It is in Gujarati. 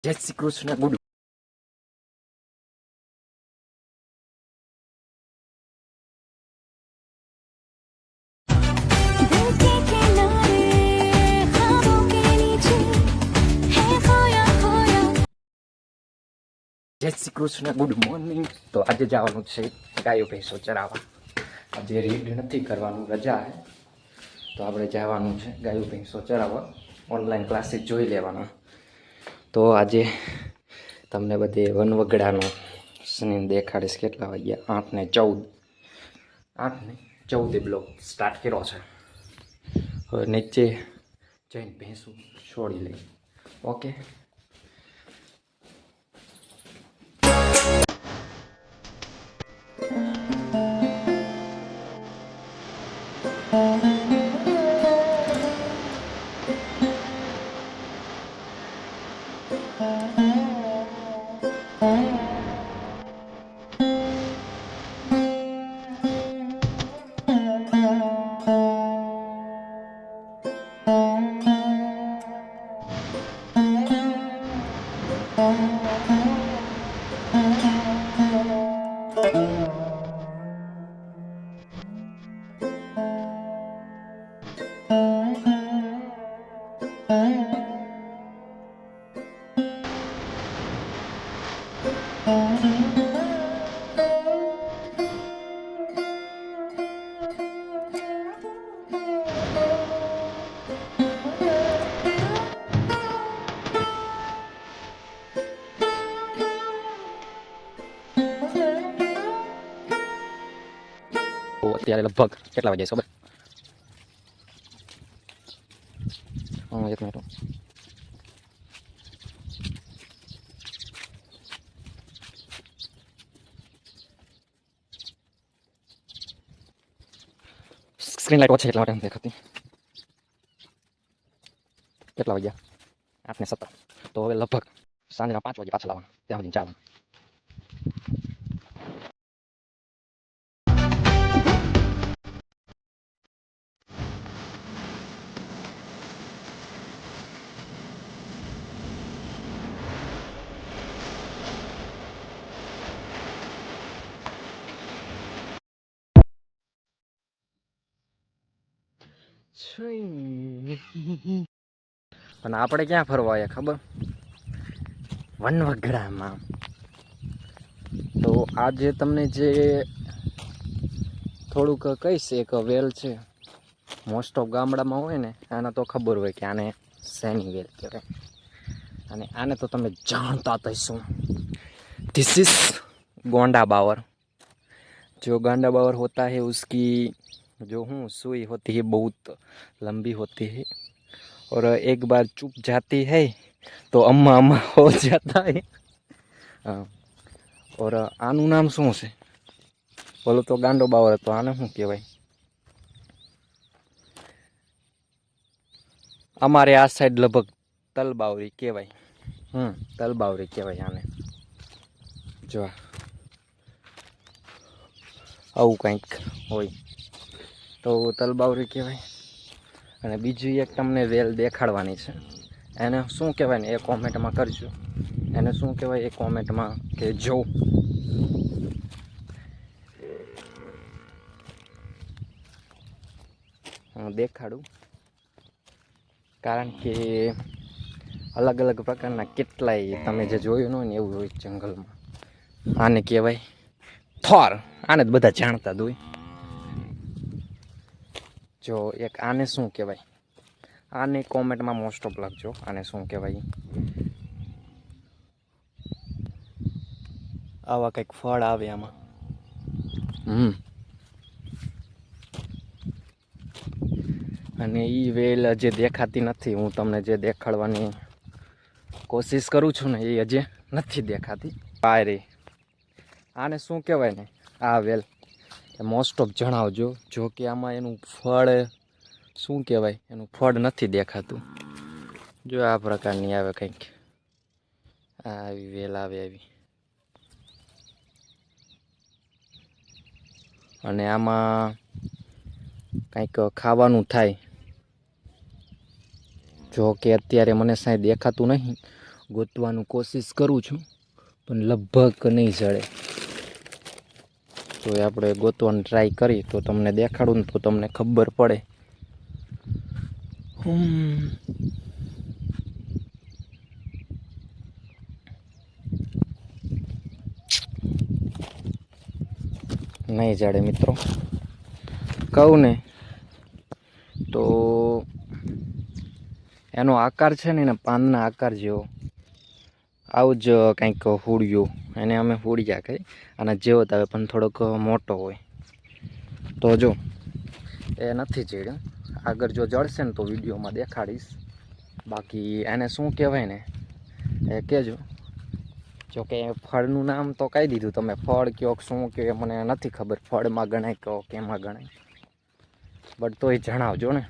જય શ્રી કૃષ્ણ. ગુડ જય શ્રી કૃષ્ણ. Good morning. તો આજે જવાનું છે ગાયો ભેંસો ચરાવવા. આજે રીડ નથી કરવાનું, રજા છે. તો આપણે જવાનું છે ગાયો ભેંસો ચરાવવા. ઓનલાઈન ક્લાસીસ જોઈ લેવાના. તો આજે તમને બધે વનવગડાનો સીન દેખાડીશ. કેટલા વાગ્યા? 8:14. 8:14 બ્લોક સ્ટાર્ટ કર્યો છે. હવે નીચે જઈને ભેંસું છોડી લઈ. ઓકે. અત્યારે લગભગ કેટલા વાગ્યા ખબર? એક મિનિટ. સ્ક્રીન લાઈટ ઓછી એટલા માટે દેખાતી. કેટલા વાગ્યા? 8:17. તો હવે લગભગ સાંજના 5 વાગે પાછા લાવવાના. ત્યાં સુધી ચાલવાનું. પણ આપણે ક્યાં ફરવા આવ્યા ખબર? વનવગડામાં. તો આજે તમને જે થોડુંક કહીશ, એક વેલ છે. મોસ્ટ ઓફ ગામડામાં હોય ને આને તો ખબર હોય કે આને શેની વેલ કહેવાય. અને આને તો તમે જાણતા થઈશું. ધીસ इज गोंडा बावर. जो गांडा बावर होता है उसकी जो सुई होती है बहुत लंबी होती है और एक बार चुप जाती है तो अम्मा अम्मा हो जाता है. और આનું નામ શું છે? બોલો તો ગાંડો બાવર હતો. આને શું કહેવાય? અમારે આ સાઈડ લગભગ તલબાવરી કહેવાય. તલબાવરી કહેવાય આને. જો આવું કંઈક હોય તો તલબાવરી કહેવાય. અને બીજી એક તમને વેલ દેખાડવાની છે. એને શું કહેવાય ને એ કોમેન્ટમાં કરજો. એને શું કહેવાય એ કોમેન્ટમાં કહેજો. હું દેખાડું, કારણ કે અલગ અલગ પ્રકારના કેટલાય તમે જે જોયું ન હોય ને એવું હોય જંગલમાં. આને કહેવાય થોર. આને જ બધા જાણતા જ હોય. જો એક આને શું કહેવાય? આને કોમેન્ટમાં મોસ્ટ ઓફ લખજો આને શું કહેવાય. આવા કંઈક ફળ આવે આમાં. અને એ વેલ હજી દેખાતી નથી. હું તમને જે દેખાડવાની કોશિશ કરું છું ને એ હજી નથી દેખાતી. પાયરી. આને શું કહેવાય ને આ વેલ મોસ્ટ ઓફ જણાવજો. જો કે આમાં એનું ફળ શું કહેવાય એનું ફળ નથી દેખાતું. જો આ પ્રકારની આવે કંઈક. આવી વેલ આવે આવી. અને આમાં કંઈક ખાવાનું થાય. જો કે અત્યારે મને સાંઈ દેખાતું નહીં. ગોતવાનું કોશિશ કરું છું પણ લગભગ નહીં જડે. તો એ આપણે ગોતવાનું ટ્રાય કરી તો તમને દેખાડું ને તો તમને ખબર પડે. નહીં જડે મિત્રો, કહું ને તો એનો આકાર છે ને એના પાનના આકાર જેવો, આવું જ કંઈક હુડિયું, એને અમે હુડિયા કહી. અને જેવો આવે પણ થોડોક મોટો હોય. તો જો એ નથી ચડ્યો, આગળ જો જળશે ને તો વિડીયોમાં દેખાડીશ. બાકી એને શું કહેવાય ને એ કહેજો. જોકે ફળનું નામ તો કહી દીધું, તમે ફળ કયો શું કયો મને નથી ખબર, ફળમાં ગણાય કહો કેમાં ગણાય, બટ તોય જણાવજો ને.